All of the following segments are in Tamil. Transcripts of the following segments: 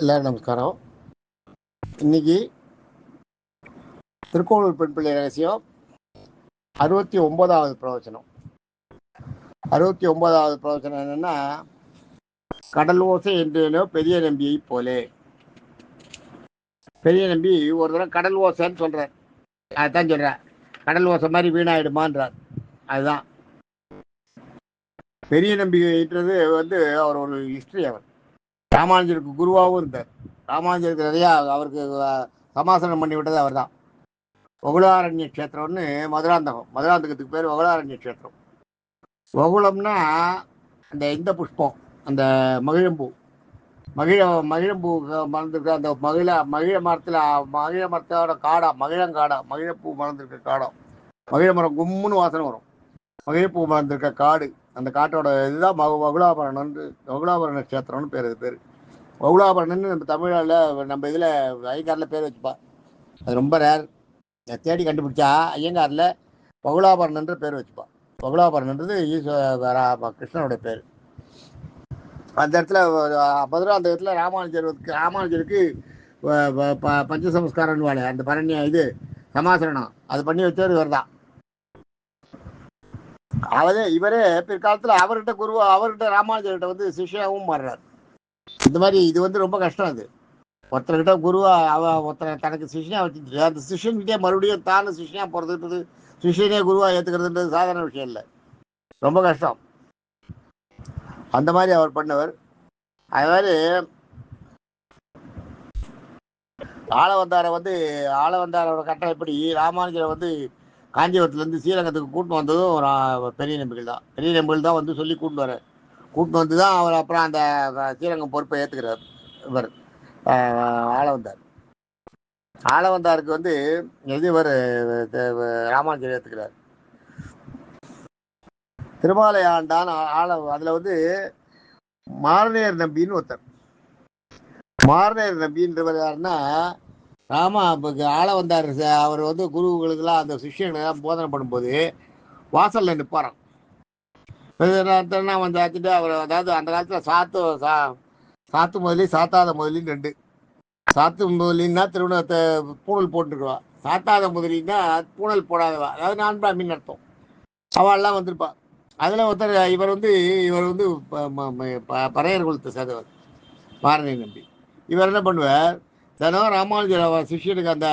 எல்லாரும் நமஸ்காரம். இன்னைக்கு திருக்கோளூர் பெண் பிள்ளை ரகசியம் 69வது பிரவச்சனம். 69வது பிரவச்சனம் என்னன்னா, கடல் ஓசை என்றேனோ பெரிய நம்பியை போலே. பெரிய நம்பி ஒரு தடவை கடல் ஓசைன்னு சொல்றார். அதுதான் சொல்றார், கடல் ஓசை மாதிரி வீணாயிடுமான்றார். அதுதான் பெரிய நம்பிக்கைன்றது அவர் ஒரு ஹிஸ்டரி. அவர் ராமானுஜருக்கு குருவாகவும் இருந்தார். ராமானுஜருக்கு நிறையா அவருக்கு சமாசனம் பண்ணி விட்டது அவர் தான். வகுளாரண்ய கஷேத்திரம்னு மதுராந்தகத்துக்கு பேர் வகுளாரண்ய கஷேத்திரம். வகுளம்னா இந்த புஷ்பம், அந்த மகிழம்பூ மகிழம்பூ மறந்துருக்க அந்த மகிழ மரத்தோட மகிழப்பூ மறந்துருக்க காடம். மகிழ மரம் கும்முன்னு வாசனை வரும். மகிழப்பூ மறந்துருக்க காடு, அந்த காட்டோட இதுதான் வகுளாபரண கஷேத்திரம்னு பேர். அது பேர் வகுளாபரணன்னு நம்ம தமிழில் நம்ம இதில் ஐயங்காரில் பேர் வச்சுப்பா. அது ரொம்ப ரேர். தேடி கண்டுபிடிச்சா ஐயங்காரில் வகுளாபரணன்ற பேர் வச்சுப்பா. வகுளாபரணன்றது கிருஷ்ணனுடைய பேர். அந்த இடத்துல மதுராந்தகத்தில் ராமானுஜருக்கு பஞ்சசம்ஸ்காரன் வாழை, அந்த பரண்ய இது சமாசரணம் அது பண்ணி வச்சவர் இவர் தான். இவரே பிற்காலத்தில் அவர்கிட்ட ராமானுஜர்கிட்ட சிஷ்யாவும் மாறுறார். இந்த மாதிரி இது ரொம்ப கஷ்டம். அது ஒருத்தர்கிட்ட குருவா ஒருத்தரை தனக்கு சிஷ்யா வச்சுட்டு அந்த சிஷ்யன்கிட்டே மறுபடியும் தானே சிஷ்யா போறதுன்றது, சிஷ்யனே குருவா ஏத்துக்கிறதுன்றது சாதாரண விஷயம் இல்லை, ரொம்ப கஷ்டம். அந்த மாதிரி அவர் பண்ணவர். அது மாதிரி ஆளவந்தாரோட கட்டம் எப்படி ராமானுஜரை காஞ்சிபுரத்துலேருந்து ஸ்ரீரங்கத்துக்கு கூட்டின்னு வந்ததும் பெரிய நம்பிகள் தான் சொல்லி கூட்டின்னு வந்து தான் அவர் அப்புறம் அந்த ஸ்ரீரங்கம் பொறுப்பை ஏற்றுக்கிறார். இவர் ஆளவந்தாருக்கு இவர் ராமானுஜர் ஏற்றுக்கிறார். திருமாலை ஆண்டான் அதில் மாரநேர் நம்பின்னு ஒருத்தர். மாரநேர் நம்பின்றவர் யாருன்னா, ஆளவந்தார் அவர் குருவுகளுக்கெல்லாம் அந்த சிஷ்யனுக்கெல்லாம் போதனை பண்ணும்போது வாசல்ல நிற்பாராம். ஆச்சுட்டு அவர் அதாவது அந்த காலத்தில் சாத்து முதலி சாத்தாத முதலின்னு ரெண்டு. சாத்து முதலின்னா திருமணத்தை பூணல் போட்டுருக்குவா, சாத்தாத முதலின்னா பூணல் போடாதவா, அதாவது நான் பிராமின்னு அர்த்தம். அவள்லாம் வந்திருப்பா. அதில் ஒருத்தர் இவர் பறையர் குலத்தை சேர்ந்தவர் மாரநேர் நம்பி. இவர் என்ன பண்ணுவார், தினம் ராமானுஜர் சிஷ்யனுக்கு அந்த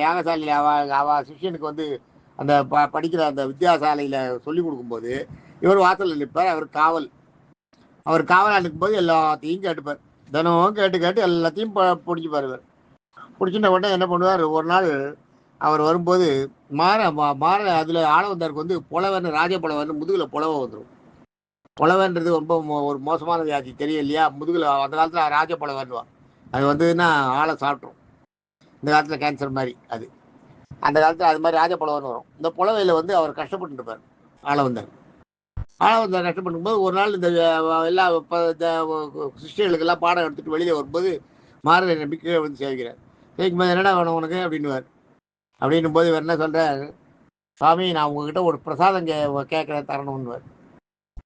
யாகசாலையில் அவ சிஷ்யனுக்கு அந்த படிக்கிற அந்த வித்யாசாலையில் சொல்லி கொடுக்கும்போது இவர் வாசலில் நிற்பார். அவர் காவலாக நிற்கும்போது எல்லாத்தையும் கேட்டுப்பார். தினம் கேட்டு எல்லாத்தையும் பிடிச்சிப்பார். இவர் பிடிச்சிட்ட உடனே என்ன பண்ணுவார், ஒரு நாள் அவர் வரும்போது மாற அதில் ஆளவந்தாருக்கு புலவன்னு ராஜ புலவன்னு முதுகில் புலவை வந்துடும். புலவன்றது ரொம்ப ஒரு மோசமான வியாதி, தெரியும் இல்லையா? முதுகில் அந்த காலத்தில் ராஜ புலவன்னுவான். அது ஆளை சாப்பிட்ரும். இந்த காலத்தில் கேன்சர் மாதிரி. அந்த காலத்தில் அது மாதிரி ராஜ புலவன் வரும். இந்த புலவையில் அவர் கஷ்டப்பட்டு இருப்பார். ஆளவந்தார் கஷ்டப்பட்டும்போது ஒரு நாள் இந்த எல்லா சிஷ்யர்களுக்கெல்லாம் பாடம் எடுத்துகிட்டு வெளியில் வரும்போது மாரநேர் நம்பி கீழே சேவிக்கிறார். சேவிக்கும்போது என்னடா வேணும் உனக்கு அப்படின்னுவார். அப்படின்னும் போது இவர் என்ன சொல்கிறார், சாமி நான் உங்ககிட்ட ஒரு பிரசாதம் கேட்குறேன் தரணும்னுவார்.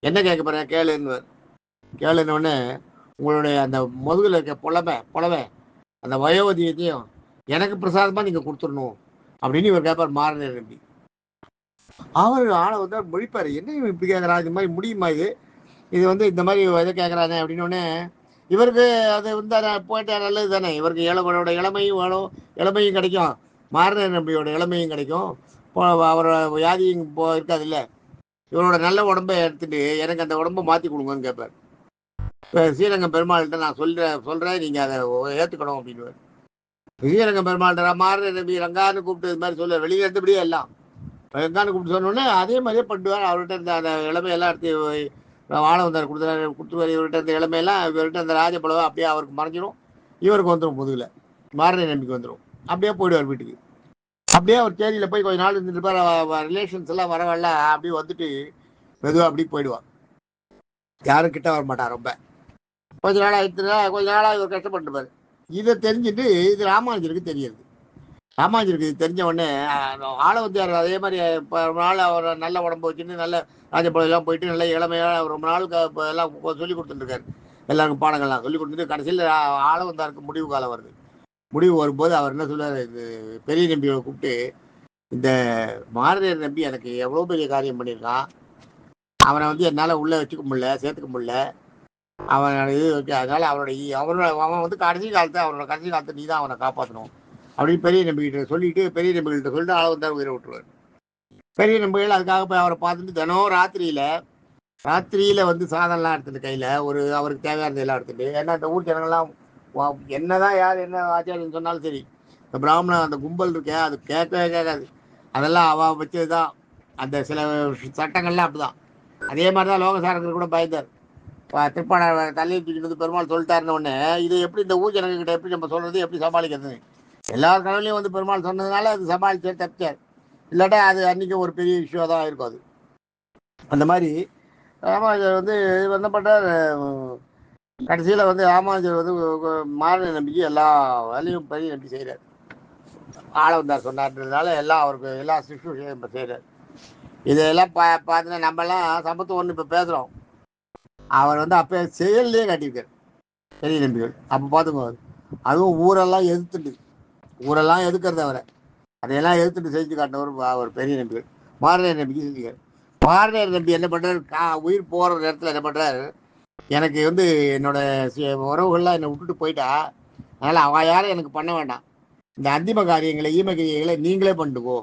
என்ன கேட்க போகிறேன் கேளுன்னுவார். கேளுன்னொடனே உங்களுடைய அந்த முதுகில் இருக்க புலவை அந்த வயோதியத்தையும் எனக்கு பிரசாதமாக நீங்கள் கொடுத்துடணும் அப்படின்னு இவர் கேட்பார் மாரநேர் நம்பி. அவர் ஆளவந்தார் மொழிப்பார், என்ன இப்படி கேட்குறா, இது மாதிரி முடியுமா, இது இந்த மாதிரி எதை கேட்குறாங்க அப்படின்னோடனே இவருக்கு அது போயிட்டா நல்லது தானே. இவருக்கு இளமையோட இளமையும் வேணும், இளமையும் கிடைக்கும், மாரநேர் நம்பியோட இளமையும் கிடைக்கும், அவரோட வியாதியும் இருக்காது இல்லை. இவரோட நல்ல உடம்பை எடுத்துட்டு எனக்கு அந்த உடம்பை மாற்றி கொடுங்கன்னு கேட்பார். ஸ்ரீரங்கம் பெருமாள்கிட்ட நான் சொல்கிறேன் நீங்கள் அதை ஏற்றுக்கணும் அப்படின்னுவார். ஸ்ரீரங்கம் பெருமாள்கிட்ட மாரநேர் நம்பி ரங்கான்னு கூப்பிட்டு இது மாதிரி சொல்லுவார். வெளியே எடுத்தபடியே எல்லாம் ரங்கான்னு கூப்பிட்டு சொன்னோடனே அதே மாதிரியே பண்ணுவார். அவர்கிட்ட இருந்த அந்த இளமையெல்லாம் எடுத்து ஆளவந்தார் கொடுத்துருவார். இவர்கிட்ட இருந்த இளமையெல்லாம் இவர்கிட்ட அந்த ராஜபலவை அப்படியே அவருக்கு மறைஞ்சிடும், இவருக்கு வந்துடும், முதுகில் மாரநேர் நம்பிக்கை வந்துடும். அப்படியே போயிடுவார் வீட்டுக்கு. அப்படியே அவர் தேதியில் போய் கொஞ்ச நாள் இருந்துட்டு ரிலேஷன்ஸ் எல்லாம் வரவல்ல அப்படியே வந்துட்டு மெதுவாக அப்படி போயிடுவார். யாரும் கிட்ட வர மாட்டார். ரொம்ப கொஞ்ச நாளாக இவர் கஷ்டப்பட்டுப்பார். இதை தெரிஞ்சுட்டு இது ராமானுஜருக்கு தெரியாது. ராமானுஜருக்கு இது தெரிஞ்ச உடனே ஆளவந்தார் அதே மாதிரி ரொம்ப நாள் அவர் நல்ல உடம்பு வச்சுட்டு நல்ல ராஜபலம் எல்லாம் போயிட்டு நல்ல இளமையாக ரொம்ப நாளுக்கு எல்லாம் சொல்லி கொடுத்துட்டுருக்காரு. எல்லாருக்கும் பாடங்கள்லாம் சொல்லி கொடுத்துட்டு கடைசியில் ஆள வந்தாருக்கு முடிவு காலம் வருது. முடிவு வரும்போது அவர் என்ன சொல்றாரு, இது பெரிய நம்பியை கூப்பிட்டு, இந்த மாரநேயர் நம்பி எனக்கு எவ்வளோ பெரிய காரியம் பண்ணியிருக்கான், அவனை வந்து என்னால் உள்ளே வச்சுக்க முடியல, சேர்த்துக்க முடியல, அவன் இது அதனால அவன் வந்து அவனோட கடைசி காலத்தை நீ தான் அவனை காப்பாற்றணும் அப்படின்னு பெரிய நம்பிக்கிட்ட சொல்லிட்டு, பெரிய நம்பிக்கிட்ட சொல்லிட்டு ஆள வந்தார் உயிரை விட்டுருவார். பெரிய நம்பிகள் அதுக்காக போய் அவரை பார்த்துட்டு தினம் ராத்திரியில வந்து சாதம்லாம் எடுத்துட்டு கையில் அவருக்கு தேவையானது எல்லாம் எடுத்துட்டு, ஏன்னா இந்த ஊர் ஜனங்கள்லாம் என்னதான் யார் என்ன ஆச்சாரியன்னு சொன்னாலும் சரி, இந்த பிராமணன் அந்த கும்பல் இருக்கேன் அது கேட்கவே கேட்காது. அதெல்லாம் வச்சது தான். அந்த சில சட்டங்கள்லாம் அப்படிதான். அதே மாதிரி தான் லோகசாரங்கள் கூட பயந்தார். திருப்பாட தள்ளி தூக்கிட்டு வந்து பெருமாள் சொல்லிட்டாருன்னு ஒன்று, இது எப்படி இந்த ஊர் ஜனங்கிட்ட எப்படி நம்ம சொல்றது, எப்படி சமாளிக்கிறது? எல்லார் கடவுளையும் வந்து பெருமாள் சொன்னதுனால அது சமாளிச்சு தப்பிச்சார். இல்லாட்டா அது அன்னைக்கு ஒரு பெரிய விஷயம் தான் இருக்கும். அது அந்த மாதிரி ராமானுஜர் வந்து என்ன பண்ணுறார், கடைசியில் வந்து ராமானுஜர் வந்து மாரநேயர் நம்பிக்கை எல்லா வேலையும் பெரிய நம்பி செய்கிறார். ஆள வந்தார் சொன்னார்ன்றதுனால எல்லாம் அவருக்கு எல்லா சிசுஷையும் இப்போ செய்கிறார். இதெல்லாம் பார்த்தீங்கன்னா நம்மலாம் சமத்துவம் ஒன்று இப்போ பேசுகிறோம், அவர் வந்து அப்போ செயல்லையே காட்டியிருக்கார் பெரிய நம்பிகள். அப்போ பார்த்துக்கோ, அதுவும் ஊரெல்லாம் எதுக்கிறது அவரை, அதையெல்லாம் எதிர்த்துட்டு செஞ்சு காட்டினவர் அவர் பெரிய நம்பிகள். மாரநேயர் நம்பிக்கை செஞ்சுக்கார். மாரநேயர் நம்பி என்ன பண்ணுறாரு, உயிர் போகிற நேரத்தில் என்ன பண்ணுறாரு, எனக்கு வந்து என்னோட உறவுகள்லாம் என்னை விட்டுட்டு போயிட்டா, அதனால் அவள் யாரும் எனக்கு பண்ண வேண்டாம், இந்த அந்திம காரியங்களை ஈமக்கிரியைகளை நீங்களே பண்ணிட்டுக்கோ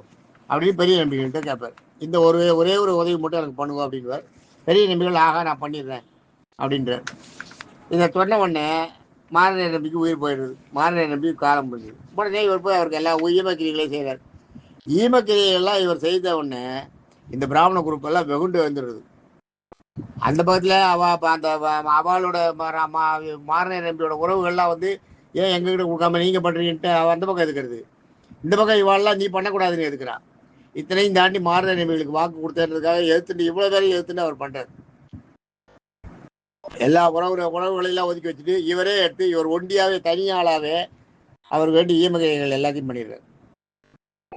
அப்படின்னு பெரிய நம்பிக்கைகிட்ட கேட்பார். இந்த ஒரே ஒரு உதவி மட்டும் எனக்கு பண்ணுவோம் அப்படின்வார். பெரிய நம்பிகள் ஆகா நான் பண்ணிடுறேன் அப்படின்றார். இதை சொன்ன உடனே மாரநேயர் நம்பிக்கை உயிர் போயிடுது. மாரநேயர் நம்பி காலம் முடிஞ்சது. உடனே இவர் போய் அவருக்கு எல்லா ஈமக்கிரியைகளையும் செய்கிறார். ஈமக்கிரியைகள்லாம் இவர் செய்த உடனே இந்த பிராமண குரூப் எல்லாம் வெகுண்டு வந்துடுது. அந்த பக்கத்தில் அந்த அவளோட மாரநேயர் நம்பியோட உறவுகள்லாம் வந்து ஏன் எங்ககிட்ட கொடுக்காம நீங்கள் பண்ணுறீங்கன்ட்டு அவள் அந்த பக்கம் எதுக்கிறது, இந்த பக்கம் இவாளெல்லாம் நீ பண்ணக்கூடாதுன்னு எதுக்குறான். இத்தனையும் தாண்டி மாரநேயர் நம்பிகளுக்கு வாக்கு கொடுத்ததுக்காக எதிர்த்துட்டு இவ்வளோ பேரையும் எதிர்த்துட்டு அவர் பண்ணுறாரு. எல்லா உறவுகளெல்லாம் ஒதுக்கி வச்சுட்டு இவரே எடுத்து இவர் ஒண்டியாவே தனியாளாவே அவர் வேண்டி ஈமகைகள் எல்லாத்தையும் பண்ணிடுறாரு.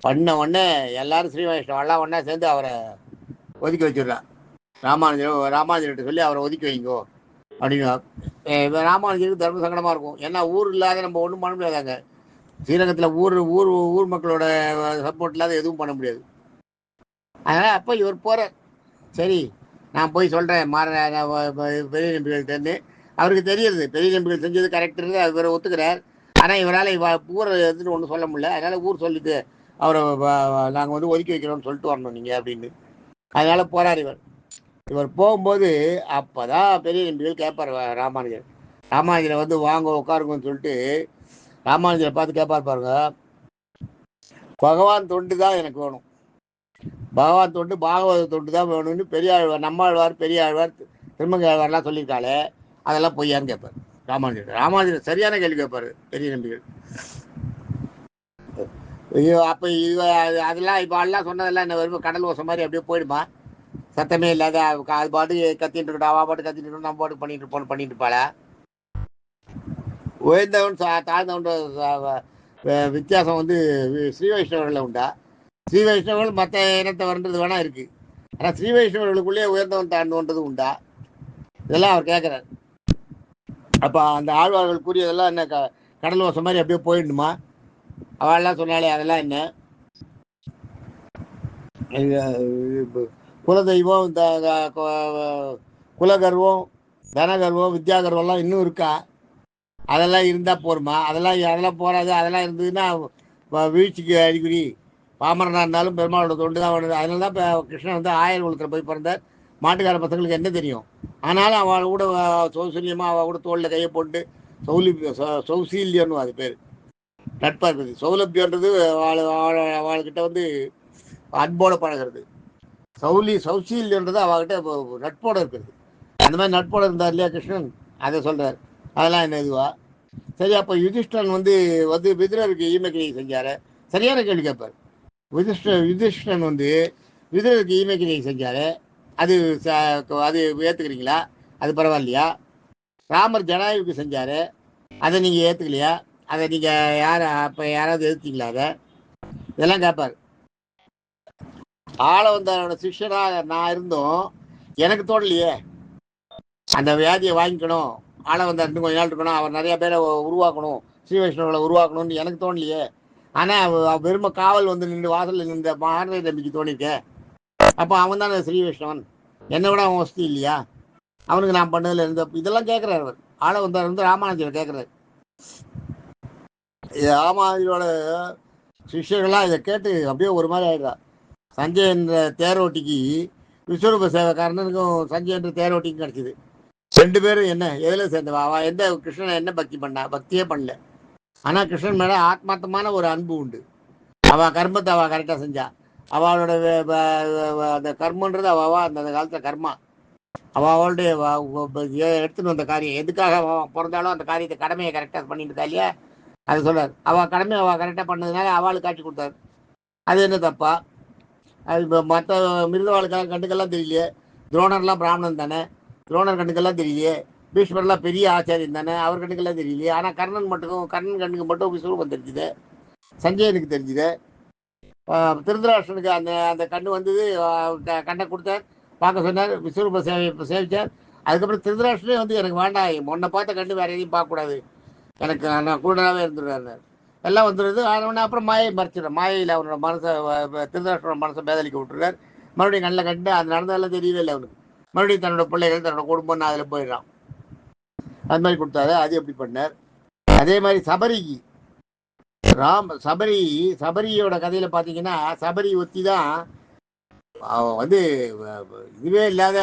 பண்ண உடனே எல்லாரும் ஸ்ரீ வைஷ்ணவெல்லாம் ஒன்றா சேர்ந்து அவரை ஒதுக்கி வச்சிடுறான். ராமானுஜர்கிட்ட சொல்லி அவரை ஒதுக்கி வைங்கோ அப்படின்னு. ராமானுஜருக்கு தர்ம சங்கடமாக இருக்கும். ஏன்னா ஊர் இல்லாத நம்ம ஒன்றும் பண்ண முடியாதாங்க. ஸ்ரீரங்கத்தில் ஊர் மக்களோட சப்போர்ட் இல்லாத எதுவும் பண்ண முடியாது. அதனால் அப்போ இவர் போகிறார். சரி நான் போய் சொல்கிறேன் பெரிய நம்பிகள்கிட்டருந்து. அவருக்கு தெரியுது பெரிய நம்பிகள் செஞ்சது கரெக்டுன்னு, இவரை ஒத்துக்கிறார். ஆனால் இவரால் ஊரை எடுத்துட்டு ஒன்றும் சொல்ல முடியல. அதனால் ஊர் சொல்லிட்டு அவரை நாங்கள் வந்து ஒதுக்கி வைக்கிறோம்னு சொல்லிட்டு வரணும் நீங்கள் அப்படின்னு. அதனால் போகிறார் இவர் போகும்போது அப்போ தான் பெரிய நம்பிகள் கேட்பார் ராமானுஜரை வந்து வாங்க உட்காருங்கன்னு சொல்லிட்டு ராமானுஜரை பார்த்து கேட்பார் பாருங்க, பகவான் தொண்டு தான் எனக்கு வேணும், பகவான் தொண்டு பாகவத தொண்டு தான் வேணும்னு நம்மாழ்வார் பெரிய ஆழ்வார் திருமங்கை ஆழ்வார்லாம் சொல்லியிருக்காளே அதெல்லாம் பொய்யான்னு கேட்பார் ராமானுஜர் சரியான கேள்வி கேட்பார் பெரிய நம்பிகள். ஐயோ அப்போ அதெல்லாம் இப்போ எல்லாம் சொன்னதெல்லாம் என்ன வரும் கடல் ஓசை மாதிரி அப்படியே போயிடுமா, சத்தமே இல்லாத அது பாட்டு கத்திட்டு இருக்கட்டும், அவா பாட்டு கத்திட்டு இருக்கட்டும், நம்ம பாட்டு பண்ணிட்டு இருப்பாள. உயர்ந்தவன் தாழ்ந்தவன் வித்தியாசம் வந்து ஸ்ரீ வைஷ்ணவர்களில் உண்டா? ஸ்ரீ வைஷ்ணவர்கள் மற்ற இனத்தவர்ன்றது வேணா இருக்கு, ஆனால் ஸ்ரீ வைஷ்ணவர்களுக்குள்ளேயே உயர்ந்தவன் தாழ்ந்தவன்றது உண்டா? இதெல்லாம் அவர் கேட்குறாரு. அப்போ அந்த ஆழ்வார்கள் கூறியதெல்லாம் என்ன கடல் வசம் மாதிரி அப்படியே போயிடணுமா? அவள்லாம் சொன்னாலே அதெல்லாம் என்ன குலதெய்வம், இந்த குலகர்வம், தனகர்வம், வித்யாகர்வம்லாம் இன்னும் இருக்கா? அதெல்லாம் இருந்தால் போருமா? அதெல்லாம் போகாது. அதெல்லாம் இருந்ததுன்னா வீழ்ச்சிக்கு அறிகுறி. பாமரனாக இருந்தாலும் பெருமாளோட தொண்டு தான் வருது. அதனால தான் இப்போ கிருஷ்ணன் வந்து ஆயர் குலத்தில் போய் பிறந்தார். மாட்டுக்கார பசங்களுக்கு என்ன தெரியும்? ஆனாலும் அவள் கூட சௌசல்யமாக அவள் கூட தோளில் கையை போட்டு சௌசீல்யம்னு அது பேர் நட்பாக இருக்குது. சௌலபியன்றது அவள்கிட்ட வந்து அன்போடு பழகிறது. சௌசீல்யன்றது அவகிட்ட நட்போடு இருக்கிறது. அந்த மாதிரி நட்போடு இருந்தார் இல்லையா கிருஷ்ணன், அதை சொல்கிறார். அதெல்லாம் என்ன இதுவா? சரி, அப்போ யுதிஷ்டன் வந்து விதுரருக்கு ஈமக்கிரியை செஞ்சார். சரியான கேள்வி கேட்பார். யுதிஷ்டன் வந்து விதுரருக்கு ஈமக்கிரியை செஞ்சார். அது ஏற்றுக்கிறீங்களா? அது பரவாயில்லையா? ராமர் ஜனாயுக்கு செஞ்சார், அதை நீங்கள் ஏற்றுக்கலையா? அதை நீங்கள் அப்போ யாராவது எதிர்த்தீங்களா? இதெல்லாம் கேட்பார். ஆள வந்தவனோட சிஷ்யனாக நான் இருந்தோம், எனக்கு தோணலையே அந்த வியாதியை வாங்கிக்கணும், ஆள வந்தார், இன்னும் கொஞ்ச நாள் இருக்கணும், அவர் நிறைய பேரை உருவாக்கணும், ஸ்ரீ வைஷ்ணவர்களை உருவாக்கணும்னு எனக்கு தோணலையே. ஆனால் வெறும காவல் வந்து நின்று வாசலில் நின்ற மகாநதி தம்பிக்கு தோணிருக்கேன். அப்போ அவன் தானே ஸ்ரீ வைஷ்ணவன், என்னை விட அவன் வசதி இல்லையா? அவனுக்கு நான் பண்ணதில் இருந்த இதெல்லாம் கேட்குறாரு அவர். ஆள வந்தார் வந்து ராமானுஜரை கேட்குறாரு. ராமானுஜரோட சிஷ்யர்கள்லாம் இதை கேட்டு அப்படியே ஒரு மாதிரி ஆயிடுறா. சஞ்சய் என்ற தேரோட்டிக்கு விஸ்வரூப சேவைக்காரனுக்கும் சஞ்சய் என்ற தேரோட்டிக்கும் கிடச்சிது. 2 பேரும் என்ன எதில் சேர்ந்தவா? அவள் எந்த கிருஷ்ணனை என்ன பக்தி பண்ணா? பக்தியே பண்ணல. ஆனால் கிருஷ்ணன் மேலே ஆத்மார்த்தமான ஒரு அன்பு உண்டு. அவள் கர்மத்தை அவள் கரெக்டாக செஞ்சா. அவளோட அந்த கர்மன்றது அவள் அந்த காலத்தில் கர்மா. அவளுடைய எடுத்துன்னு வந்த காரியம் எதுக்காக பிறந்தாலும் அந்த காரியத்தை கடமையை கரெக்டாக பண்ணிட்டு இருக்கா இல்லையா? அது சொல்றார். அவள் கடமையை அவள் கரெக்டாக பண்ணதுனால அவளுக்கு காட்சி கொடுத்தாரு. அது என்ன தப்பா? அது இப்போ மற்ற மிருகவாளுக்காக கண்டுக்கெல்லாம் தெரியலையே. துரோணர்லாம் பிராமணன் தானே, துரோணர் கண்ணுக்கெல்லாம் தெரியலையே. பீஷ்மர்லாம் பெரிய ஆச்சாரியன் தானே, அவர் கண்ணுக்கெல்லாம் தெரியலையே. ஆனால் கர்ணன் கண்ணுக்கு மட்டும் விஸ்வரூபம் தெரிஞ்சுது, சஞ்சயனுக்கு தெரிஞ்சுது. திருதராஷ்டிரனுக்கு அந்த அந்த கண்ணு வந்தது, கண்ணை கொடுத்தார், பார்க்க சொன்னார், விஸ்வரூப சேவிச்சார். அதுக்கப்புறம் திருதராஷ்டிரே வந்து எனக்கு வேண்டாம், முன்னை பார்த்த கண்ணு வேற எதையும் பார்க்கக்கூடாது, எனக்கு நான் கூடவே இருந்துடுறாரு. எல்லாம் வந்துடுறது. ஆனால் அப்புறம் மாயை மறைச்சிடுற, மாயையில் அவனோட மனசை திருதராஷ்டிரோட மனசை பேதலிக்க விட்டுறார். மறுபடியும் கண்ணில் கண்டு அது நடந்ததெல்லாம் தெரியவே இல்லை அவனுக்கு. மறுபடியும் தன்னோட பிள்ளைகள் தன்னோட குடும்பம்னு அதில் போயிடுறான். அது மாதிரி கொடுத்தாரு. அது எப்படி பண்ணார்? அதே மாதிரி சபரிக்கு சபரியோட கதையில பாத்தீங்கன்னா, சபரி ஒத்தி தான் அவன் வந்து இதுவே இல்லாத,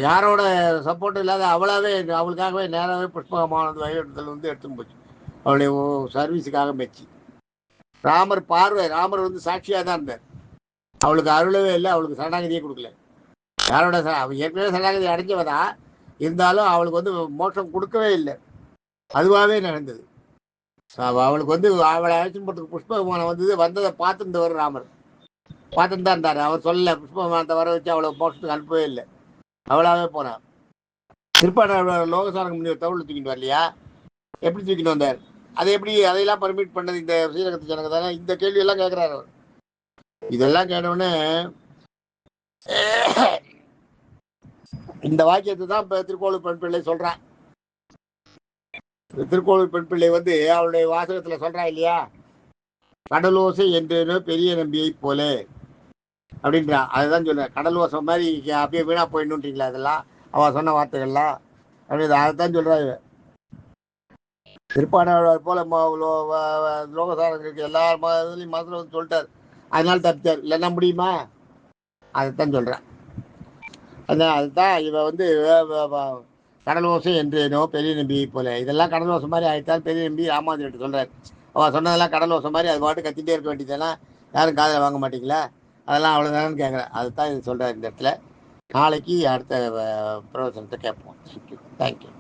யாரோட சப்போர்ட் இல்லாத அவளாவே அவளுக்காகவே நேராகவே புஷ்பகமானது வயலிடத்தில் வந்து எடுத்துன்னு போச்சு, அவளுடைய சர்வீஸுக்காக மெச்சு. ராமர் வந்து சாட்சியாக தான் இருந்தார். அவளுக்கு அருளவே இல்லை, அவளுக்கு சரணாகதியே கொடுக்கல. யாரோட ஏற்கனவே சரணாகதி அடைஞ்சவதான் இருந்தாலும் அவளுக்கு வந்து மோட்சம் கொடுக்கவே இல்லை, அதுவாகவே நடந்தது. அவளுக்கு வந்து அவளை அழைச்சின்னு போறதுக்கு புஷ்ப விமானம் வந்ததை பார்த்துருந்தவர் ராமர், பார்த்துட்டு தான் இருந்தார். அவர் சொல்லல, புஷ்ப விமானத்தை வர வச்சு அவளை மோட்சத்துக்கு அனுப்பவே இல்லை, அவளாவே போனான். திருப்பாட லோகசாரங்க முனிவர் தவுள் தூக்கிட்டு வரலையா? எப்படி தூக்கிட்டு வந்தார்? அதை எப்படி அதையெல்லாம் பர்மிட் பண்ணது இந்த ஸ்ரீரங்கத்து ஜனங்க தானே? இந்த கேள்வியெல்லாம் கேட்குறாரு அவர். இதெல்லாம் கேட்டவுடனே இந்த வாக்கியத்தை தான் இப்போ திருக்கோளூர் பெண் பிள்ளை சொல்றான். திருக்கோளூர் பெண் பிள்ளை வந்து அவளுடைய வாசகத்துல சொல்றா இல்லையா, கடலோசை என்றேனோ பெரிய நம்பியை போல அப்படின்றா. அதுதான் சொல்ற, கடலோசை மாதிரி அப்படியே வீணா போயிடணுன்றீங்களா அதெல்லாம் அவ சொன்ன வார்த்தைகள்லாம் அப்படின்னு அதைத்தான் சொல்றா. திருப்பாடாளர் போல லோகசாரங்களுக்கு எல்லா இதுலையும் மதத்துல வந்து சொல்லிட்டார், அதனால தப்பித்தார், இல்லைன்னா முடியுமா? அதைத்தான் சொல்றேன். அதுதான் இவ வந்து கடல் ஓசை என்றேனோ பெரிய நம்பியை போல, இதெல்லாம் கடல் ஓசை மாதிரி ஆயிட்டால் பெரிய நம்பி ராமானுஜர்கிட்ட சொல்றாரு. அவள் சொன்னதெல்லாம் கடல் ஓசை மாதிரி அது பாட்டு கத்திட்டே இருக்க வேண்டியதுனா யாரும் காதில் வாங்க மாட்டீங்களா? அதெல்லாம் அவ்வளோதானு கேட்குறேன். அதுதான் இது சொல்கிறார் இந்த இடத்துல. நாளைக்கு அடுத்த பிரவசனத்தை கேட்போம். தேங்க்யூ.